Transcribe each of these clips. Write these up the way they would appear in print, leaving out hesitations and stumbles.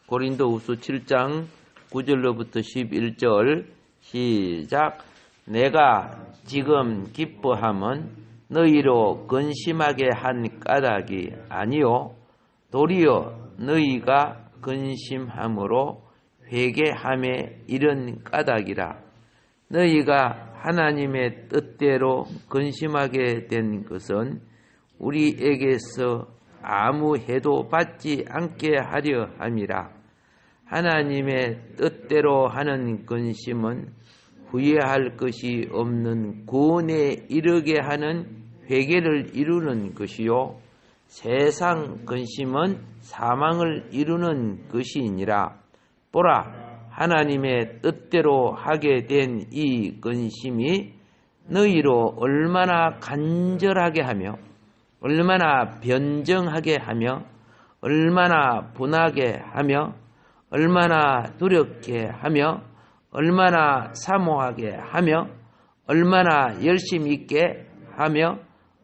고린도후서 7장 9절로부터 11절 시작. 내가 지금 기뻐함은 너희로 근심하게 한 까닭이 아니요 도리어 너희가 근심함으로 회개함에 이른 까닭이라. 너희가 하나님의 뜻대로 근심하게 된 것은 우리에게서 아무 해도 받지 않게 하려 함이라. 하나님의 뜻대로 하는 근심은 후회할 것이 없는 구원에 이르게 하는 회개를 이루는 것이요 세상 근심은 사망을 이루는 것이니라. 보라, 하나님의 뜻대로 하게 된 이 근심이 너희로 얼마나 간절하게 하며 얼마나 변정하게 하며 얼마나 분하게 하며 얼마나 두렵게 하며 얼마나 사모하게 하며 얼마나 열심 있게 하며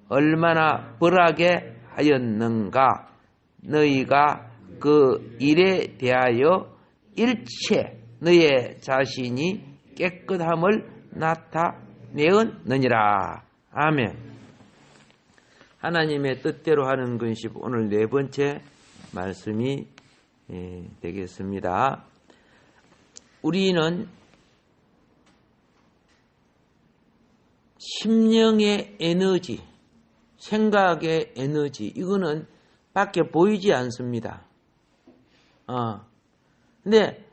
얼마나 벌하게 하였는가. 너희가 그 일에 대하여 일체 너의 자신이 깨끗함을 나타내었느니라. 아멘. 하나님의 뜻대로 하는 것이 오늘 네 번째 말씀이 되겠습니다. 우리는 심령의 에너지, 생각의 에너지, 이거는 밖에 보이지 않습니다. 근데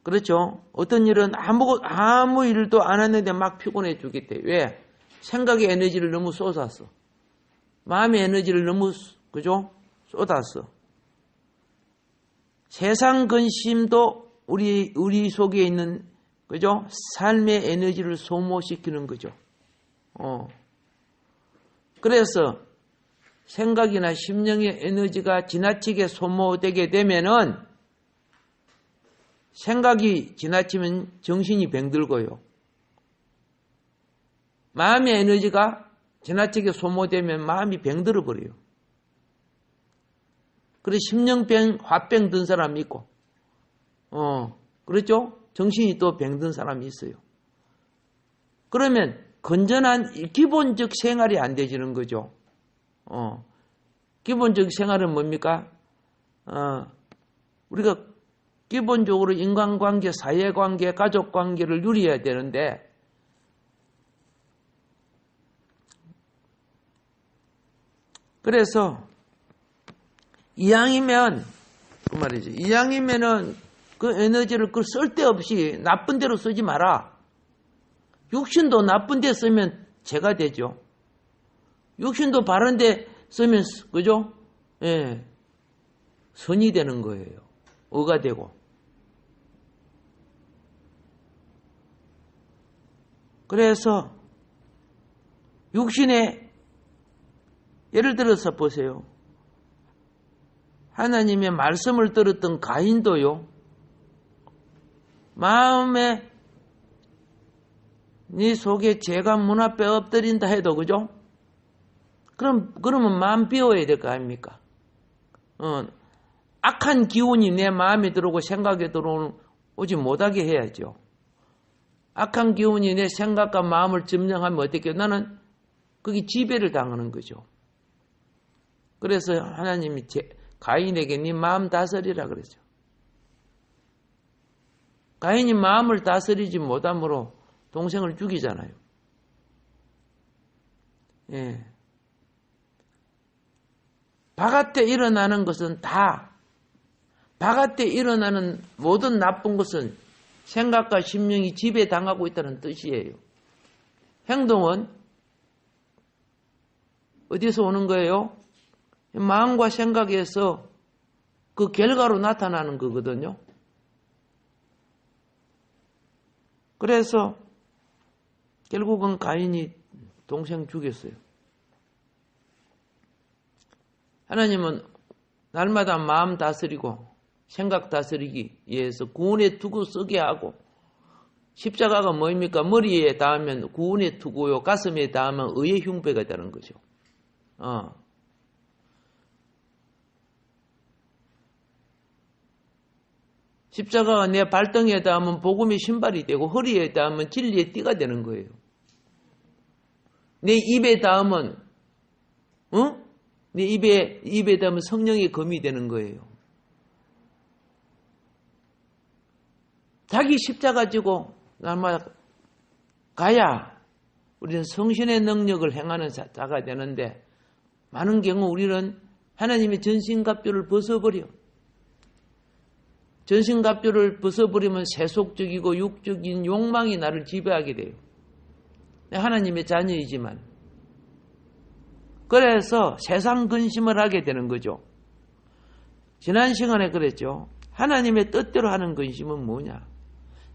그렇죠. 어떤 일은 아무 일도 안 했는데 막 피곤해 죽겠대. 왜? 생각의 에너지를 너무 쏟았어. 마음의 에너지를 너무, 그죠? 쏟았어. 세상 근심도 우리 속에 있는, 그죠? 삶의 에너지를 소모시키는 거죠. 그래서 생각이나 심령의 에너지가 지나치게 소모되게 되면은 생각이 지나치면 정신이 병들고요. 마음의 에너지가 지나치게 소모되면 마음이 병들어 버려요. 그래서 심령병, 화병 든 사람이 있고, 그렇죠? 정신이 또 병든 사람이 있어요. 그러면 건전한 기본적 생활이 안 되지는 거죠. 기본적 생활은 뭡니까? 우리가 기본적으로 인간관계, 사회관계, 가족관계를 누려야 되는데 그래서 이왕이면 그 말이죠. 이왕이면은 그 에너지를 그 쓸데없이 나쁜 데로 쓰지 마라. 육신도 나쁜 데 쓰면 죄가 되죠. 육신도 바른 데 쓰면 그죠? 예. 선이 되는 거예요. 의가 되고. 그래서 육신에 예를 들어서 보세요. 하나님의 말씀을 들었던 가인도요. 마음에 네 속에 죄가 문 앞에 엎드린다 해도 그죠? 그러면 마음 비워야 될 거 아닙니까? 악한 기운이 내 마음에 들어오고 생각에 들어오지 못하게 해야죠. 악한 기운이 내 생각과 마음을 점령하면 어떻게 해요? 나는 그게 지배를 당하는 거죠. 그래서 하나님이 가인에게 네 마음 다스리라 그러죠. 가인이 마음을 다스리지 못함으로 동생을 죽이잖아요. 예. 바깥에 일어나는 것은 바깥에 일어나는 모든 나쁜 것은 생각과 심령이 지배당하고 있다는 뜻이에요. 행동은 어디서 오는 거예요? 마음과 생각에서 그 결과로 나타나는 거거든요. 그래서 결국은 가인이 동생 죽였어요. 하나님은 날마다 마음 다스리고 생각 다스리기 위해서 구원의 투구 쓰게 하고 십자가가 뭐입니까? 머리에 닿으면 구원의 투구요, 가슴에 닿으면 의의 흉배가 되는 거죠. 십자가가 내 발등에 닿으면 복음의 신발이 되고 허리에 닿으면 진리의 띠가 되는 거예요. 내 입에 닿으면 내 입에 닿으면 성령의 검이 되는 거예요. 자기 십자가 지고 날마다 가야 우리는 성신의 능력을 행하는 자가 되는데 많은 경우 우리는 하나님의 전신갑주를 벗어버려. 전신갑주를 벗어버리면 세속적이고 육적인 욕망이 나를 지배하게 돼요. 하나님의 자녀이지만. 그래서 세상 근심을 하게 되는 거죠. 지난 시간에 그랬죠. 하나님의 뜻대로 하는 근심은 뭐냐?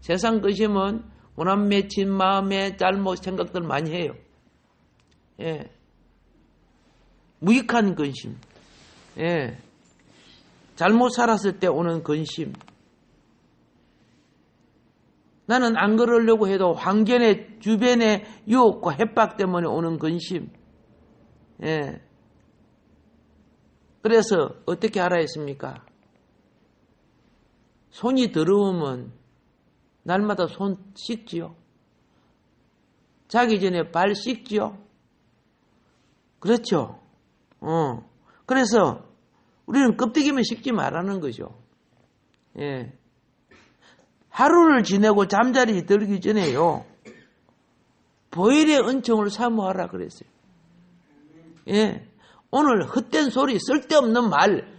세상 근심은 원한 맺힌 마음에 잘못 생각들 많이 해요. 예. 무익한 근심. 예. 잘못 살았을 때 오는 근심. 나는 안 그러려고 해도 환경의 주변의 유혹과 협박 때문에 오는 근심. 예. 그래서 어떻게 알아야 했습니까? 손이 더러우면 날마다 손 씻지요. 자기 전에 발 씻지요. 그렇죠. 그래서 우리는 껍데기만 씻지 말라는 거죠. 예. 하루를 지내고 잠자리 들기 전에요. 보혈의 은총을 사모하라 그랬어요. 예. 오늘 헛된 소리, 쓸데없는 말,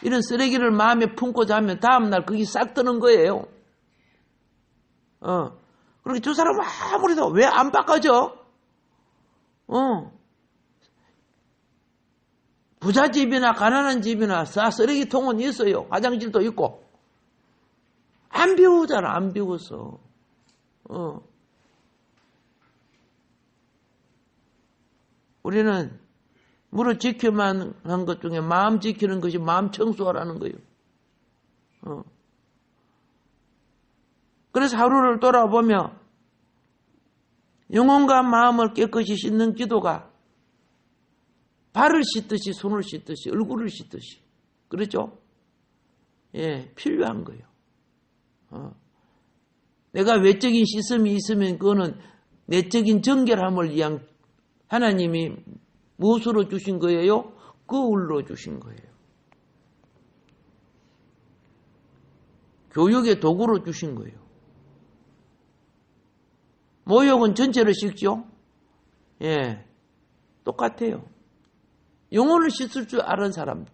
이런 쓰레기를 마음에 품고 자면 다음날 그게 싹 드는 거예요. 그렇게 두 사람은 아무래도 왜 안 바꿔져? 부잣집이나 가난한 집이나 쓰레기통은 있어요. 화장실도 있고. 안 비우잖아, 안 비워서. 우리는 무릇 지켜만 한 것 중에 마음 지키는 것이 마음 청소하라는 거예요. 그래서 하루를 돌아보며 영혼과 마음을 깨끗이 씻는 기도가 발을 씻듯이 손을 씻듯이 얼굴을 씻듯이 그렇죠? 예, 필요한 거예요. 내가 외적인 씻음이 있으면 그거는 내적인 정결함을 위한 하나님이 무엇으로 주신 거예요? 거울로 주신 거예요. 교육의 도구로 주신 거예요. 모욕은 전체를 씻죠? 예, 똑같아요. 영혼을 씻을 줄 아는 사람.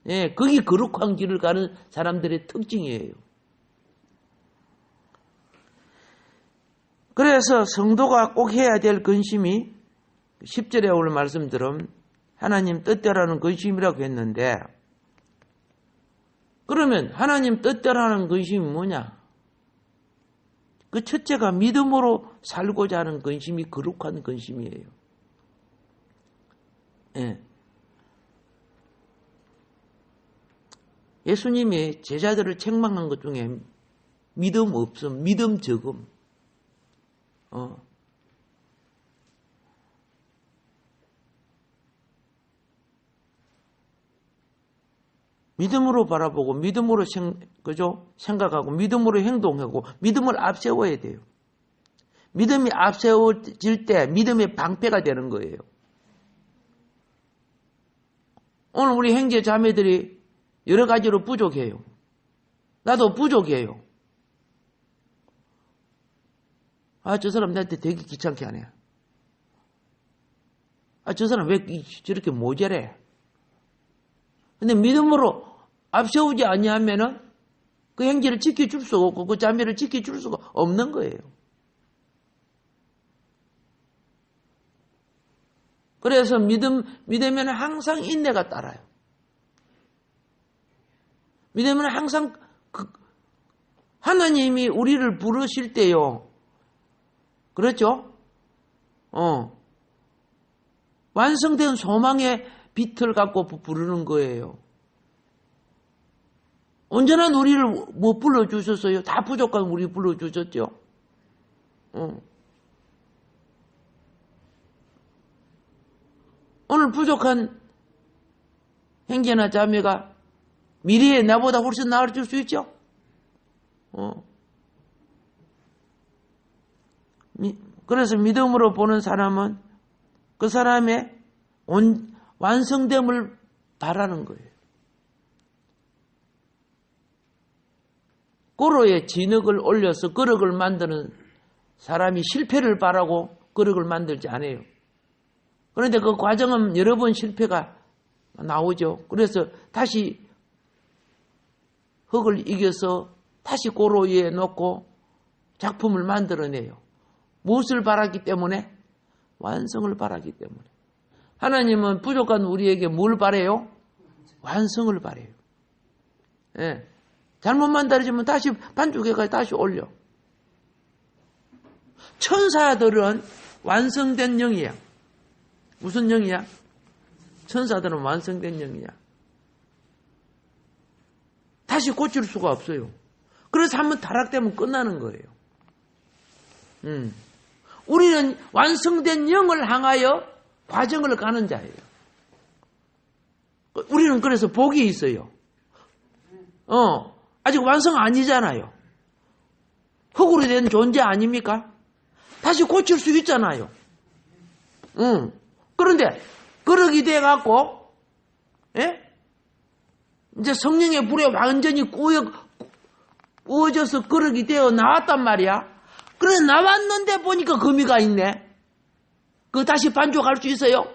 예, 거기 거룩한 길을 가는 사람들의 특징이에요. 그래서 성도가 꼭 해야 될 근심이 10절에 오늘 말씀처럼 하나님 뜻대로라는 근심이라고 했는데 그러면 하나님 뜻대로라는 근심이 뭐냐? 그 첫째가 믿음으로 살고자 하는 근심이 거룩한 근심이에요. 예. 예수님이 제자들을 책망한 것 중에 믿음 없음, 믿음 적음. 믿음으로 바라보고 믿음으로 생각하고 믿음으로 행동하고 믿음을 앞세워야 돼요. 믿음이 앞세워질 때 믿음의 방패가 되는 거예요. 오늘 우리 형제 자매들이 여러 가지로 부족해요. 나도 부족해요. 저 사람 나한테 되게 귀찮게 하네. 저 사람 왜 저렇게 모자래? 근데 믿음으로 앞세우지 아니하면은 그 형제를 지켜줄 수가 없고 그 자매를 지켜줄 수가 없는 거예요. 그래서 믿으면 항상 인내가 따라요. 믿으면 항상 하나님이 우리를 부르실 때요. 그렇죠? 완성된 소망의 빛을 갖고 부르는 거예요. 언제나 우리를 못 불러주셨어요? 다 부족한 우리 불러주셨죠? 오늘 부족한 형제나 자매가 미래에 나보다 훨씬 나아질 수 있죠? 그래서 믿음으로 보는 사람은 그 사람의 완성됨을 바라는 거예요. 고로에 진흙을 올려서 그릇을 만드는 사람이 실패를 바라고 그릇을 만들지 않아요. 그런데 그 과정은 여러 번 실패가 나오죠. 그래서 다시 흙을 이겨서 다시 고로 위에 놓고 작품을 만들어내요. 무엇을 바랐기 때문에? 완성을 바랐기 때문에. 하나님은 부족한 우리에게 뭘 바래요? 완성을 바래요. 예. 잘못 만들어지면 다시 반죽해가지고 다시 올려. 천사들은 완성된 영이야. 무슨 영이야? 천사들은 완성된 영이야. 다시 고칠 수가 없어요. 그래서 한번 타락되면 끝나는 거예요. 우리는 완성된 영을 향하여 과정을 가는 자예요. 우리는 그래서 복이 있어요. 아직 완성 아니잖아요. 흙으로 된 존재 아닙니까? 다시 고칠 수 있잖아요. 그런데 그릇이 돼갖고 이제 성령의 불에 완전히 구워져서 그릇이 되어 나왔단 말이야. 그래 나왔는데 보니까 거미가 있네. 그거 다시 반죽할 수 있어요?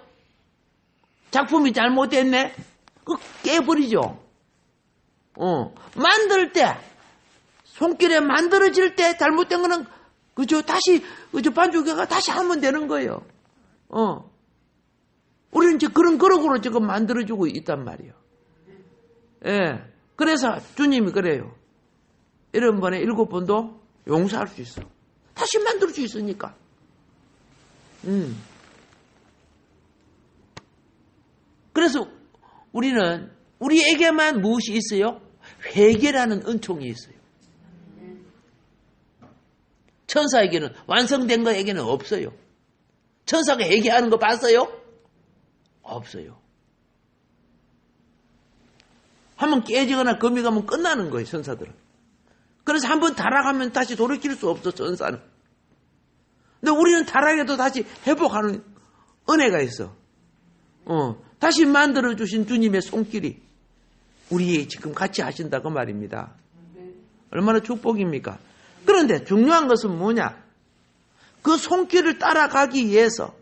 작품이 잘못됐네? 그거 깨버리죠. 만들 때, 손길에 만들어질 때 잘못된 거는, 그죠? 다시, 그죠? 반죽해가 다시 하면 되는 거예요. 우리는 이제 그런 그릇으로 지금 만들어주고 있단 말이에요. 예. 그래서 주님이 그래요. 7번에 7번도 용서할 수 있어. 다시 만들 수 있으니까. 그래서 우리는, 우리에게만 무엇이 있어요? 회개라는 은총이 있어요. 천사에게는, 완성된 거에게는 없어요. 천사가 회개하는 거 봤어요? 없어요. 한번 깨지거나 거미 가면 끝나는 거예요, 천사들은. 그래서 한번 타락하면 다시 돌이킬 수 없어, 천사는. 근데 우리는 타락해도 다시 회복하는 은혜가 있어. 다시 만들어주신 주님의 손길이 우리 지금 같이 하신다고 말입니다. 얼마나 축복입니까? 그런데 중요한 것은 뭐냐? 그 손길을 따라가기 위해서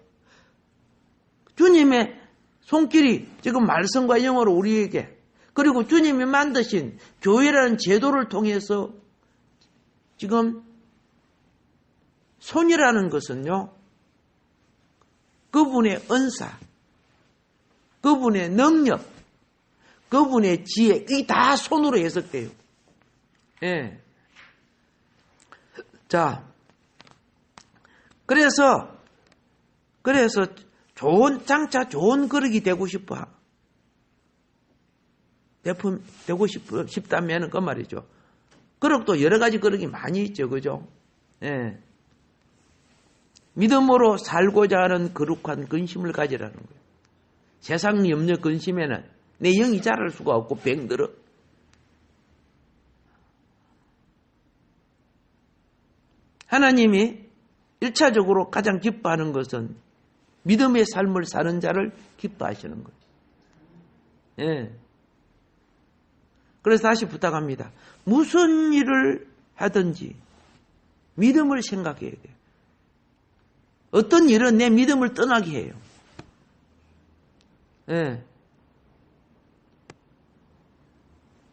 주님의 손길이 지금 말씀과 영어로 우리에게, 그리고 주님이 만드신 교회라는 제도를 통해서 지금 손이라는 것은요, 그분의 은사, 그분의 능력, 그분의 지혜, 이게 다 손으로 해석돼요. 예. 자, 그래서 장차 좋은 그릇이 되고 싶다면 그 말이죠. 그릇도 여러 가지 그릇이 많이 있죠, 그죠? 예. 믿음으로 살고자 하는 거룩한 근심을 가지라는 거예요. 세상 염려 근심에는 내 영이 자랄 수가 없고 병들어. 하나님이 1차적으로 가장 기뻐하는 것은 믿음의 삶을 사는 자를 기뻐하시는 거예요. 예. 그래서 다시 부탁합니다. 무슨 일을 하든지 믿음을 생각해야 돼요. 어떤 일은 내 믿음을 떠나게 해요. 예.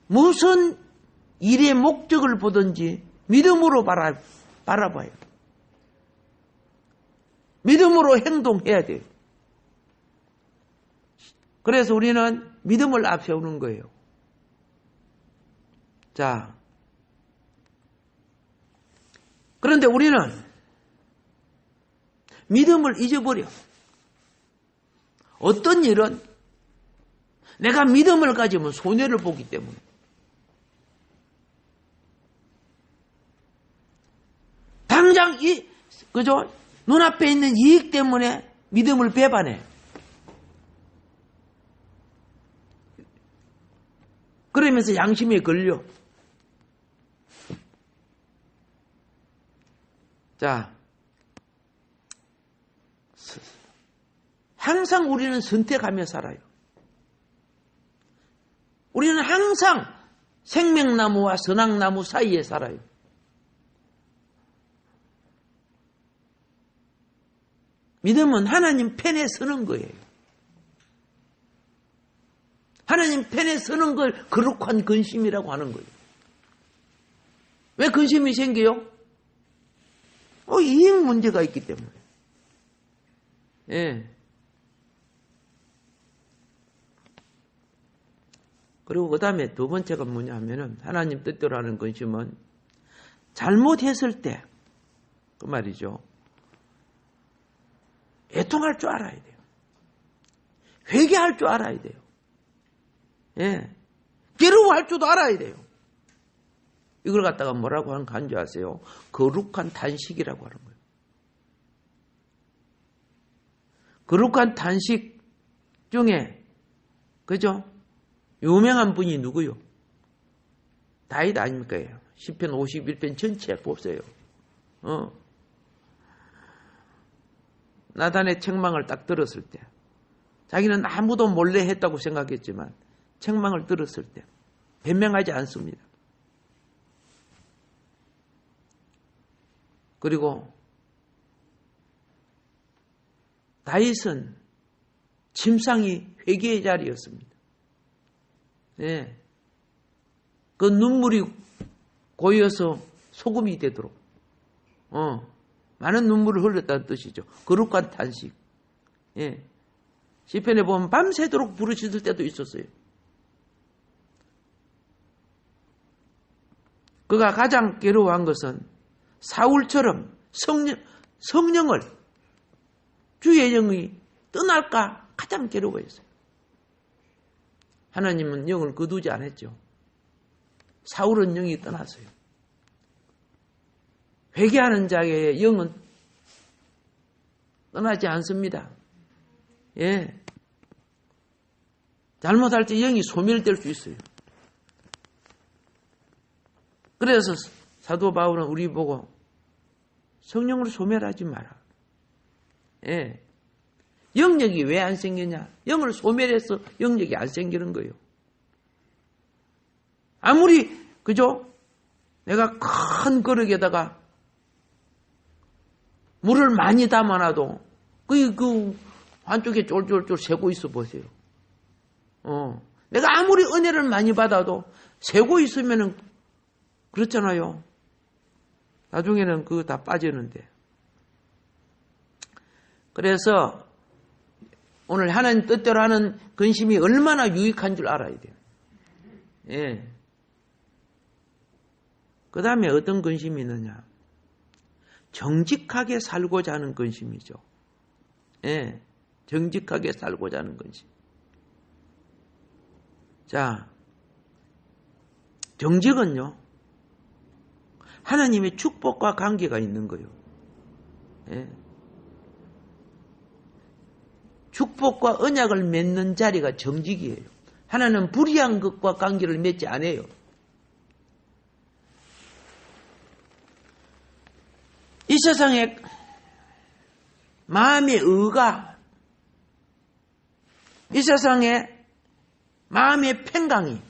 무슨 일의 목적을 보든지 믿음으로 바라봐요. 믿음으로 행동해야 돼요. 그래서 우리는 믿음을 앞세우는 거예요. 자, 그런데 우리는 믿음을 잊어버려. 어떤 일은 내가 믿음을 가지면 손해를 보기 때문에. 당장 그죠? 눈앞에 있는 이익 때문에 믿음을 배반해. 그러면서 양심에 걸려. 자, 항상 우리는 선택하며 살아요. 우리는 항상 생명나무와 선악나무 사이에 살아요. 믿음은 하나님 편에 서는 거예요. 하나님 편에 서는 걸 거룩한 근심이라고 하는 거예요. 왜 근심이 생겨요? 이익 문제가 있기 때문에. 예. 그리고 그 다음에 두 번째가 뭐냐 하면은 하나님 뜻대로 하는 근심은 잘못했을 때, 그 말이죠. 애통할 줄 알아야 돼요. 회개할 줄 알아야 돼요. 예. 괴로워할 줄도 알아야 돼요. 이걸 갖다가 뭐라고 하는 간지 아세요? 거룩한 단식이라고 하는 거예요. 거룩한 단식 중에, 그죠? 유명한 분이 누구요? 다윗 아닙니까? 시편 51편 전체 보세요. 나단의 책망을 딱 들었을 때, 자기는 아무도 몰래 했다고 생각했지만 책망을 들었을 때 변명하지 않습니다. 그리고 다윗은 침상이 회개의 자리였습니다. 예. 그 눈물이 고여서 소금이 되도록 많은 눈물을 흘렸다는 뜻이죠. 거룩한 탄식. 예. 시편에 보면 밤새도록 부르짖을 때도 있었어요. 그가 가장 괴로워한 것은 사울처럼 성령을 주의 영이 떠날까 가장 괴로워했어요. 하나님은 영을 거두지 않았죠. 사울은 영이 떠났어요. 회개하는 자의 영은 떠나지 않습니다. 예. 잘못할 때 영이 소멸될 수 있어요. 그래서 사도 바울은 우리 보고 성령으로 소멸하지 마라. 예. 영력이 왜 안 생기냐? 영을 소멸해서 영력이 안 생기는 거예요. 아무리, 그죠? 내가 큰 그릇에다가 물을 많이 담아놔도 그 한쪽에 쫄쫄쫄 새고 있어 보세요. 내가 아무리 은혜를 많이 받아도 새고 있으면은 그렇잖아요. 나중에는 그거 다 빠지는데. 그래서 오늘 하나님 뜻대로 하는 근심이 얼마나 유익한 줄 알아야 돼요. 예. 그 다음에 어떤 근심이 있느냐? 정직하게 살고자 하는 근심이죠. 예. 정직하게 살고자 하는 근심. 자, 정직은요, 하나님의 축복과 관계가 있는 거예요. 예. 축복과 언약을 맺는 자리가 정직이에요. 하나는 불의한 것과 관계를 맺지 않아요. 이 세상에 마음의 의가, 이 세상에 마음의 평강이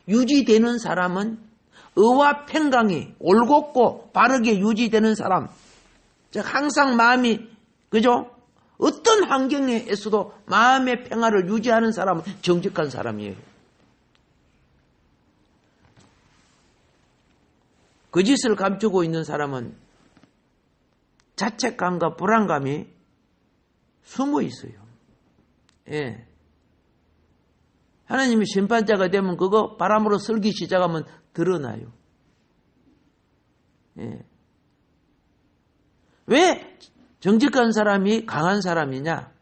유지되는 사람은 의와 평강이 올곧고 바르게 유지되는 사람, 즉 항상 마음이, 그죠? 어떤 환경에서도 마음의 평화를 유지하는 사람은 정직한 사람이에요. 거짓을 감추고 있는 사람은 자책감과 불안감이 숨어 있어요. 예. 하나님이 심판자가 되면 그거 바람으로 쓸기 시작하면 드러나요. 예. 왜 정직한 사람이 강한 사람이냐?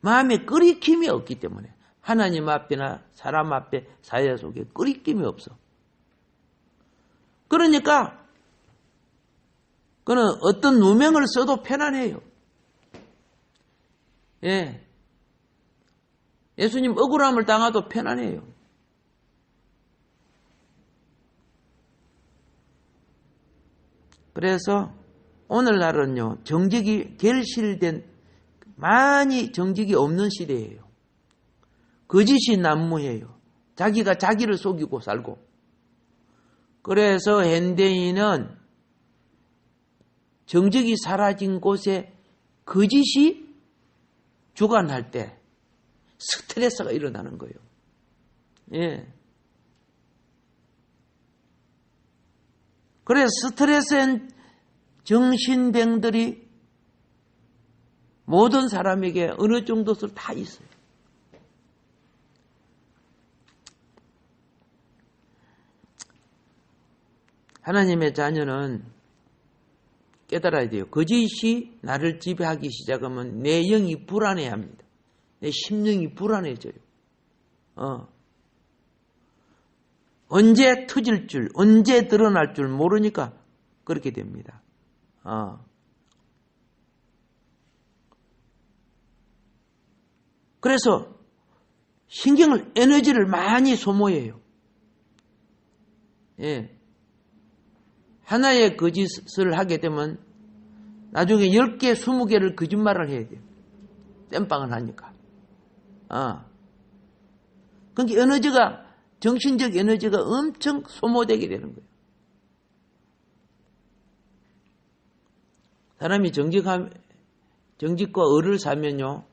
마음에 끓이킴이 없기 때문에. 하나님 앞이나 사람 앞에 사회 속에 끓이킴이 없어. 그러니까 그는 어떤 누명을 써도 편안해요. 예. 예수님 억울함을 당해도 편안해요. 그래서 오늘날은요, 정직이 결실된, 많이 정직이 없는 시대예요. 거짓이 난무해요. 자기가 자기를 속이고 살고. 그래서 현대인은 정직이 사라진 곳에 거짓이 주관할 때 스트레스가 일어나는 거예요. 예. 그래서 스트레스엔 정신병들이 모든 사람에게 어느 정도씩 다 있어요. 하나님의 자녀는 깨달아야 돼요. 거짓이 나를 지배하기 시작하면 내 영이 불안해합니다. 내 심령이 불안해져요. 언제 터질 줄, 언제 드러날 줄 모르니까 그렇게 됩니다. 그래서 신경을, 에너지를 많이 소모해요. 예. 하나의 거짓을 하게 되면 나중에 10개, 20개를 거짓말을 해야 돼요. 땜빵을 하니까. 그러니까 에너지가, 정신적 에너지가 엄청 소모되게 되는 거예요. 사람이 정직과 의를 사면요,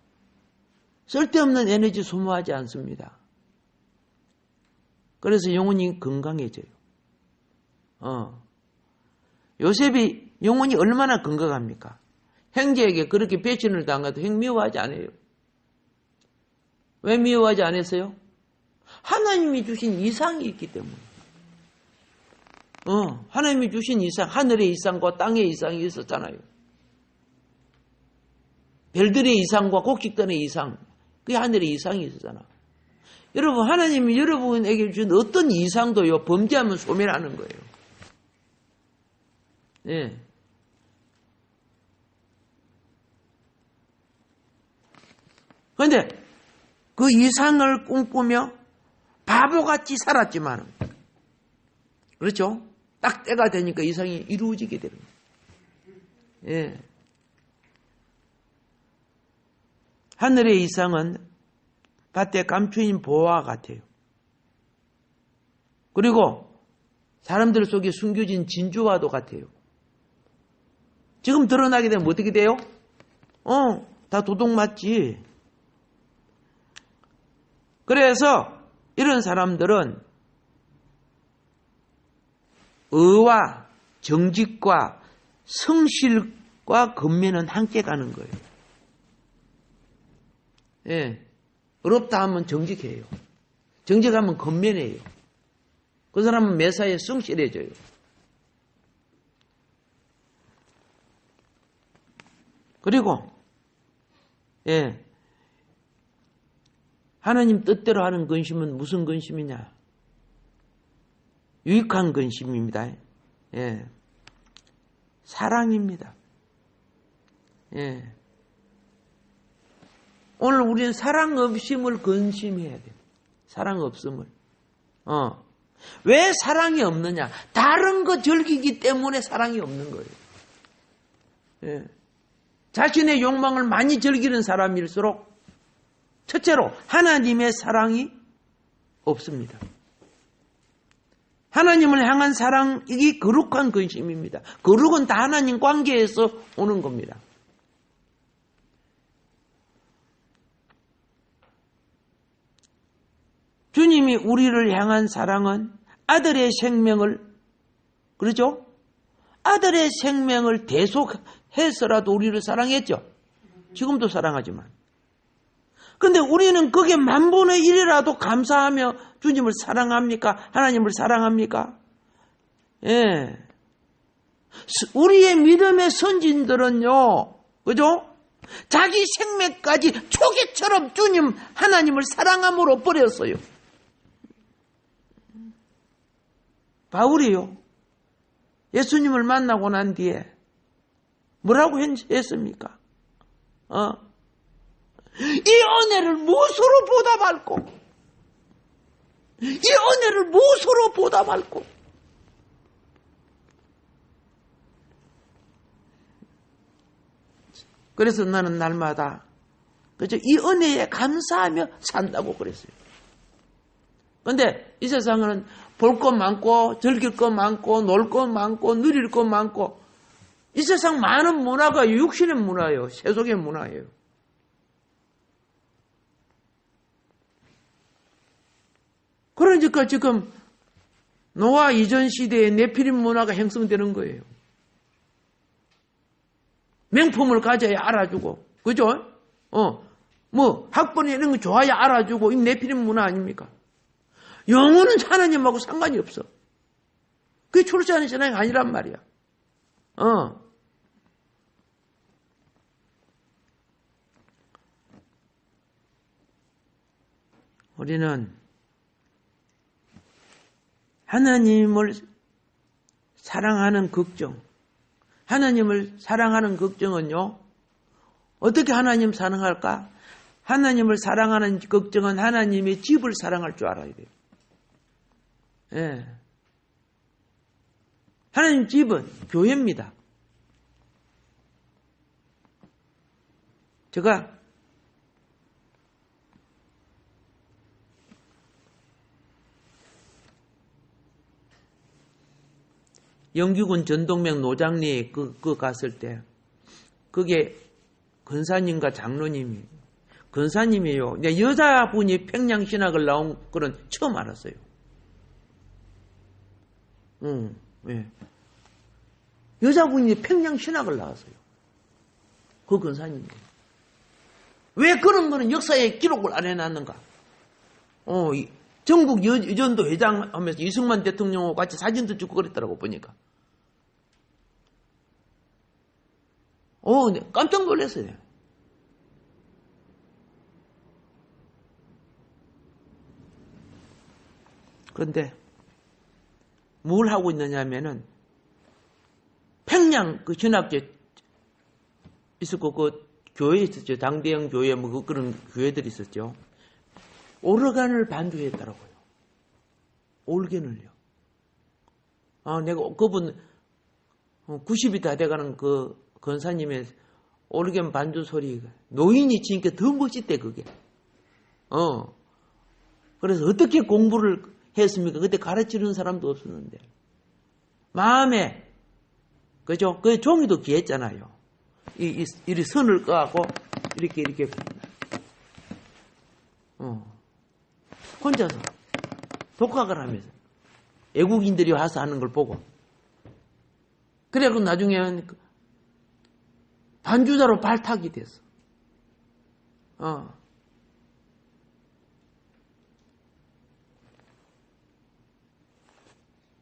쓸데없는 에너지 소모하지 않습니다. 그래서 영혼이 건강해져요. 요셉이 영혼이 얼마나 건강합니까? 형제에게 그렇게 배신을 당해도 형 미워하지 않아요. 왜 미워하지 않았어요? 하나님이 주신 이상이 있기 때문에. 하나님이 주신 이상, 하늘의 이상과 땅의 이상이 있었잖아요. 별들의 이상과 곡식들의 이상, 그게 하늘의 이상이 있었잖아. 여러분, 하나님이 여러분에게 주신 어떤 이상도요, 범죄하면 소멸하는 거예요. 예. 그런데 그 이상을 꿈꾸며 바보같이 살았지만, 그렇죠? 딱 때가 되니까 이상이 이루어지게 되는 거예요. 예. 하늘의 이상은 밭의 감추인 보화 같아요. 그리고 사람들 속에 숨겨진 진주와도 같아요. 지금 드러나게 되면 어떻게 돼요? 다 도둑 맞지. 그래서 이런 사람들은 의와 정직과 성실과 건면은 함께 가는 거예요. 예. 의롭다 하면 정직해요. 정직하면 건면해요. 그 사람은 매사에 성실해져요. 그리고 예, 하나님 뜻대로 하는 근심은 무슨 근심이냐? 유익한 근심입니다. 예, 사랑입니다. 예. 오늘 우리는 사랑 없음을 근심해야 돼요. 사랑 없음을. 왜 사랑이 없느냐? 다른 거 즐기기 때문에 사랑이 없는 거예요. 예. 자신의 욕망을 많이 즐기는 사람일수록 첫째로 하나님의 사랑이 없습니다. 하나님을 향한 사랑이 거룩한 근심입니다. 거룩은 다 하나님 관계에서 오는 겁니다. 주님이 우리를 향한 사랑은 아들의 생명을, 그렇죠? 아들의 생명을 대속해서라도 우리를 사랑했죠. 지금도 사랑하지만. 근데 우리는 그게 10,000분의 1이라도 감사하며 주님을 사랑합니까? 하나님을 사랑합니까? 예. 우리의 믿음의 선진들은요, 그죠? 자기 생명까지 초계처럼 주님, 하나님을 사랑함으로 버렸어요. 바울이요. 예수님을 만나고 난 뒤에 뭐라고 했습니까? 이 은혜를 무엇으로 보답할꼬? 이 은혜를 무엇으로 보답할꼬? 그래서 나는 날마다 그죠? 이 은혜에 감사하며 산다고 그랬어요. 근데 이 세상은 볼 것 많고 즐길 것 많고 놀 것 많고 누릴 것 많고 이 세상 많은 문화가 육신의 문화예요. 세속의 문화예요. 그러니까 지금 노아 이전 시대에 네피림 문화가 형성되는 거예요. 명품을 가져야 알아주고, 그죠? 학번에 이런 거 좋아야 알아주고, 이 네피림 문화 아닙니까? 영혼은 하나님하고 상관이 없어. 그게 출세하는 신앙이 아니란 말이야. 우리는 하나님을 사랑하는 걱정, 하나님을 사랑하는 걱정은요, 어떻게 하나님 사랑할까? 하나님을 사랑하는 걱정은 하나님의 집을 사랑할 줄 알아야 돼요. 예. 하나님 집은 교회입니다. 제가 영규군 전동맥 노장리 그 갔을 때 그게 근사님과 장로님이 근사님이요. 여자분이 평양신학을 나온 그런 처음 알았어요. 예. 여자분이 평양신학을 나왔어요. 그 근사님이. 왜 그런 거는 역사에 기록을 안 해놨는가? 전국 여전도 회장 하면서 이승만 대통령하고 같이 사진도 찍고 그랬더라고, 보니까. 깜짝 놀랐어요. 그런데 뭘 하고 있느냐면은 평양 그 신학교 있었고 그 교회 있었죠. 당대형 교회 뭐 그런 교회들이 있었죠. 오르간을 반주했더라고요. 올겐을요. 내가 그분 90이 다 돼가는 그 권사님의 오르겐 반주 소리 노인이 치니까 더 멋있대 그게. 그래서 어떻게 공부를 했습니까? 그때 가르치는 사람도 없었는데 마음에 그죠? 그 종이도 귀했잖아요. 이 선을 꺼하고 이렇게 혼자서 독학을 하면서 외국인들이 와서 하는 걸 보고 그래갖고 나중에는 반주자로 발탁이 됐어.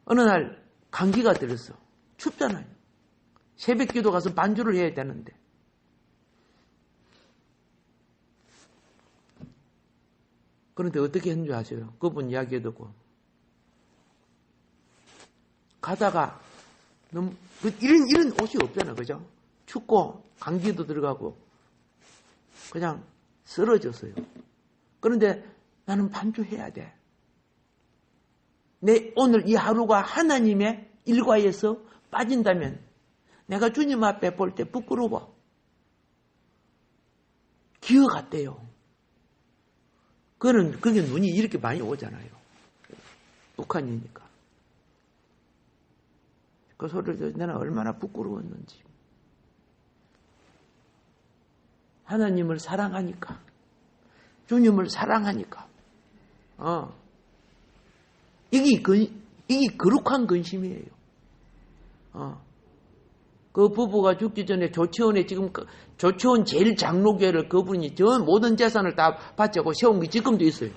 어느 날 감기가 들었어. 춥잖아요. 새벽 기도 가서 반주를 해야 되는데 그런데 어떻게 했는 줄 아세요? 그분 이야기 듣고 가다가 너무 이런 옷이 없잖아, 그죠? 춥고 감기도 들어가고 그냥 쓰러졌어요. 그런데 나는 반주해야 돼. 내 오늘 이 하루가 하나님의 일과에서 빠진다면 내가 주님 앞에 볼 때 부끄러워. 기어 갔대요. 그게 눈이 이렇게 많이 오잖아요. 북한이니까. 그 소리를 들어서 나는 얼마나 부끄러웠는지. 하나님을 사랑하니까. 주님을 사랑하니까. 이게 거룩한 근심이에요. 그 부부가 죽기 전에 조치원에 지금 조치원 제일 장로교회를 그분이 전 모든 재산을 다 바치고 세운 게 지금도 있어요.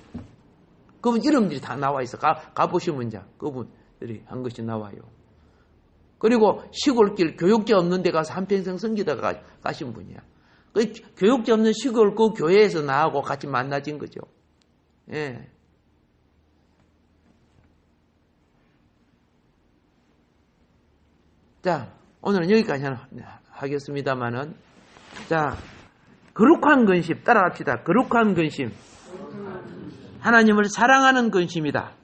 그분 이름들이 다 나와 있어. 가보시면 이제 그분들이 한 것이 나와요. 그리고 시골길 교육자 없는 데 가서 한평생 섬기다가 가신 분이야. 그 교육자 없는 시골 그 교회에서 나하고 같이 만나진 거죠. 예. 자, 오늘은 여기까지 하겠습니다만은, 자, 거룩한 근심 따라합시다. 거룩한 근심. 하나님을 사랑하는 근심이다.